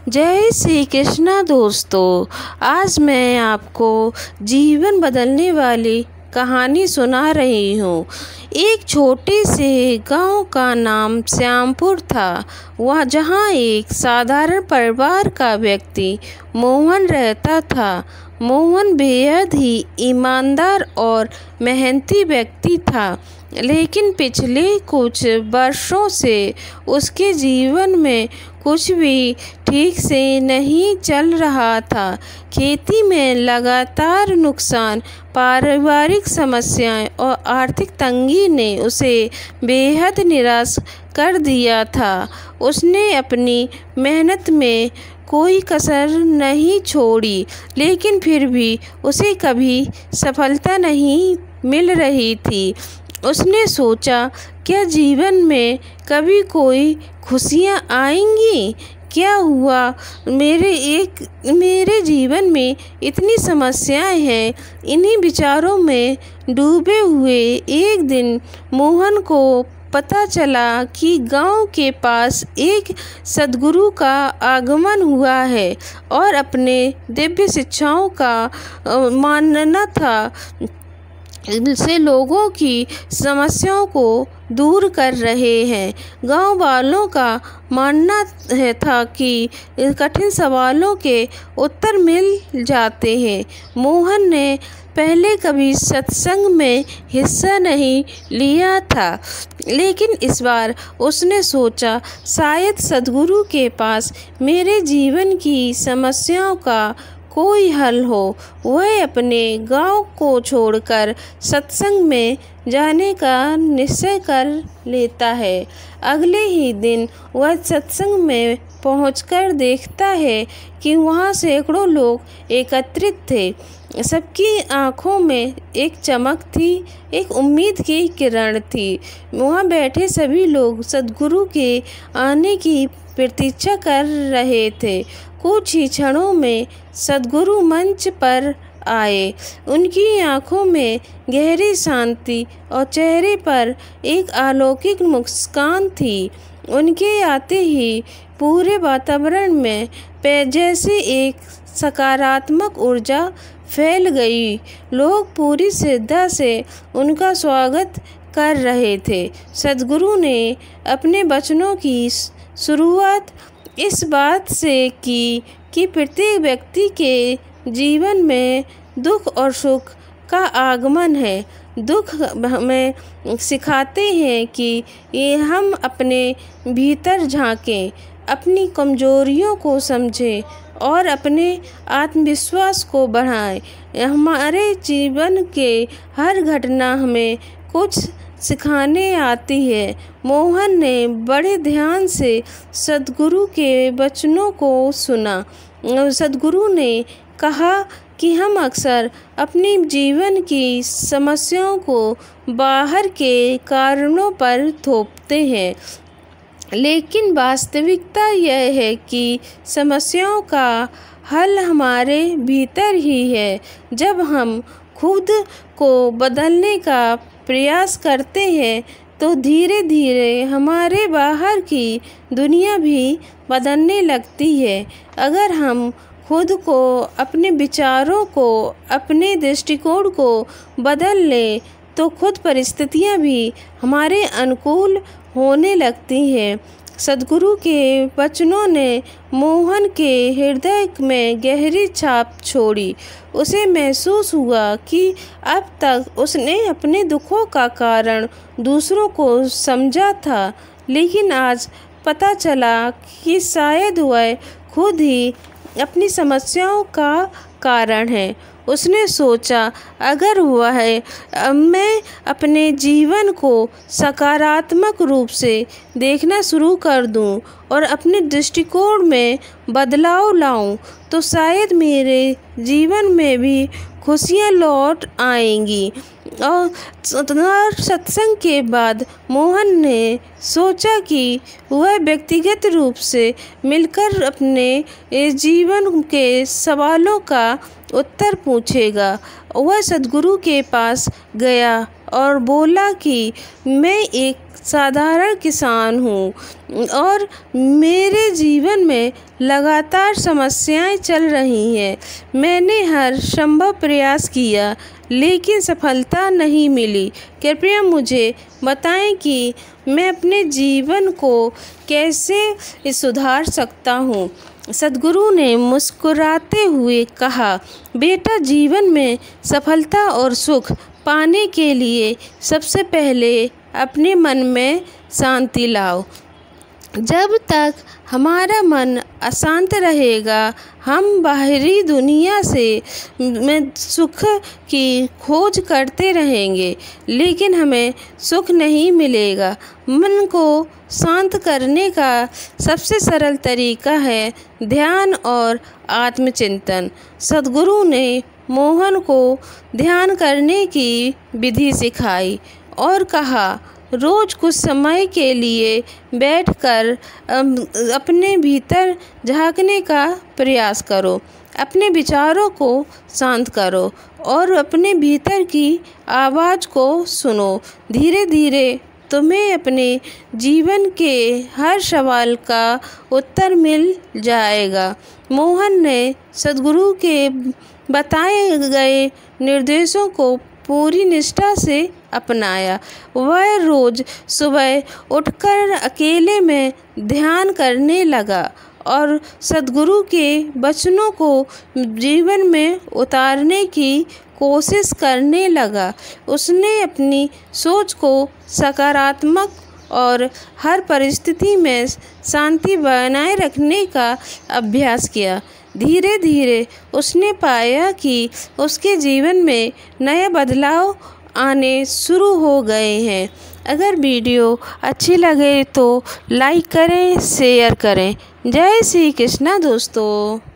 जय श्री कृष्णा दोस्तों। आज मैं आपको जीवन बदलने वाली कहानी सुना रही हूँ। एक छोटे से गांव का नाम श्यामपुर था। वह जहाँ एक साधारण परिवार का व्यक्ति मोहन रहता था। मोहन बेहद ही ईमानदार और मेहनती व्यक्ति था, लेकिन पिछले कुछ वर्षों से उसके जीवन में कुछ भी ठीक से नहीं चल रहा था। खेती में लगातार नुकसान, पारिवारिक समस्याएं और आर्थिक तंगी ने उसे बेहद निराश कर दिया था। उसने अपनी मेहनत में कोई कसर नहीं छोड़ी, लेकिन फिर भी उसे कभी सफलता नहीं मिल रही थी। उसने सोचा, क्या जीवन में कभी कोई खुशियाँ आएंगी? क्या हुआ मेरे जीवन में इतनी समस्याएं हैं। इन्हीं विचारों में डूबे हुए एक दिन मोहन को पता चला कि गांव के पास एक सद्गुरु का आगमन हुआ है और अपने दिव्य शिक्षाओं का मानना था से लोगों की समस्याओं को दूर कर रहे हैं। गांव वालों का मानना था कि कठिन सवालों के उत्तर मिल जाते हैं। मोहन ने पहले कभी सत्संग में हिस्सा नहीं लिया था, लेकिन इस बार उसने सोचा, शायद सद्गुरु के पास मेरे जीवन की समस्याओं का कोई हल हो। वह अपने गांव को छोड़कर सत्संग में जाने का निश्चय कर लेता है। अगले ही दिन वह सत्संग में पहुंचकर देखता है कि वहां सैकड़ों लोग एकत्रित थे। सबकी आंखों में एक चमक थी, एक उम्मीद की किरण थी। वहां बैठे सभी लोग सद्गुरु के आने की प्रतीक्षा कर रहे थे। कुछ ही क्षणों में सद्गुरु मंच पर आए। उनकी आंखों में गहरी शांति और चेहरे पर एक अलौकिक मुस्कान थी। उनके आते ही पूरे वातावरण में जैसे एक सकारात्मक ऊर्जा फैल गई। लोग पूरी श्रद्धा से उनका स्वागत कर रहे थे। सद्गुरु ने अपने वचनों की शुरुआत इस बात से की कि प्रत्येक व्यक्ति के जीवन में दुख और सुख का आगमन है। दुख हमें सिखाते हैं कि हम अपने भीतर झांकें, अपनी कमजोरियों को समझें और अपने आत्मविश्वास को बढ़ाएं। हमारे जीवन के हर घटना हमें कुछ सिखाने आती है। मोहन ने बड़े ध्यान से सद्गुरु के वचनों को सुना। सद्गुरु ने कहा कि हम अक्सर अपनी जीवन की समस्याओं को बाहर के कारणों पर थोपते हैं, लेकिन वास्तविकता यह है कि समस्याओं का हल हमारे भीतर ही है। जब हम खुद को बदलने का प्रयास करते हैं तो धीरे धीरे हमारे बाहर की दुनिया भी बदलने लगती है। अगर हम खुद को, अपने विचारों को, अपने दृष्टिकोण को बदल लें तो खुद परिस्थितियां भी हमारे अनुकूल होने लगती हैं। सद्गुरु के वचनों ने मोहन के हृदय में गहरी छाप छोड़ी। उसे महसूस हुआ कि अब तक उसने अपने दुखों का कारण दूसरों को समझा था, लेकिन आज पता चला कि शायद वह खुद ही अपनी समस्याओं का कारण है। उसने सोचा, अगर मैं अपने जीवन को सकारात्मक रूप से देखना शुरू कर दूं और अपने दृष्टिकोण में बदलाव लाऊं, तो शायद मेरे जीवन में भी खुशियां लौट आएंगी। और सत्संग के बाद मोहन ने सोचा कि वह व्यक्तिगत रूप से मिलकर अपने जीवन के सवालों का उत्तर पूछेगा। वह सद्गुरु के पास गया और बोला कि मैं एक साधारण किसान हूँ और मेरे जीवन में लगातार समस्याएं चल रही हैं। मैंने हर संभव प्रयास किया लेकिन सफलता नहीं मिली। कृपया मुझे बताएं कि मैं अपने जीवन को कैसे सुधार सकता हूँ। सद्गुरु ने मुस्कुराते हुए कहा, बेटा, जीवन में सफलता और सुख पाने के लिए सबसे पहले अपने मन में शांति लाओ। जब तक हमारा मन अशांत रहेगा, हम बाहरी दुनिया में सुख की खोज करते रहेंगे, लेकिन हमें सुख नहीं मिलेगा। मन को शांत करने का सबसे सरल तरीका है ध्यान और आत्मचिंतन। सद्गुरु ने मोहन को ध्यान करने की विधि सिखाई और कहा, रोज कुछ समय के लिए बैठकर अपने भीतर झांकने का प्रयास करो। अपने विचारों को शांत करो और अपने भीतर की आवाज़ को सुनो। धीरे धीरे तुम्हें अपने जीवन के हर सवाल का उत्तर मिल जाएगा। मोहन ने सद्गुरु के बताए गए निर्देशों को पूरी निष्ठा से अपनाया। वह रोज सुबह उठकर अकेले में ध्यान करने लगा और सद्गुरु के वचनों को जीवन में उतारने की कोशिश करने लगा। उसने अपनी सोच को सकारात्मक और हर परिस्थिति में शांति बनाए रखने का अभ्यास किया। धीरे धीरे उसने पाया कि उसके जीवन में नए बदलाव आने शुरू हो गए हैं। अगर वीडियो अच्छी लगे तो लाइक करें, शेयर करें। जय श्री कृष्णा दोस्तों।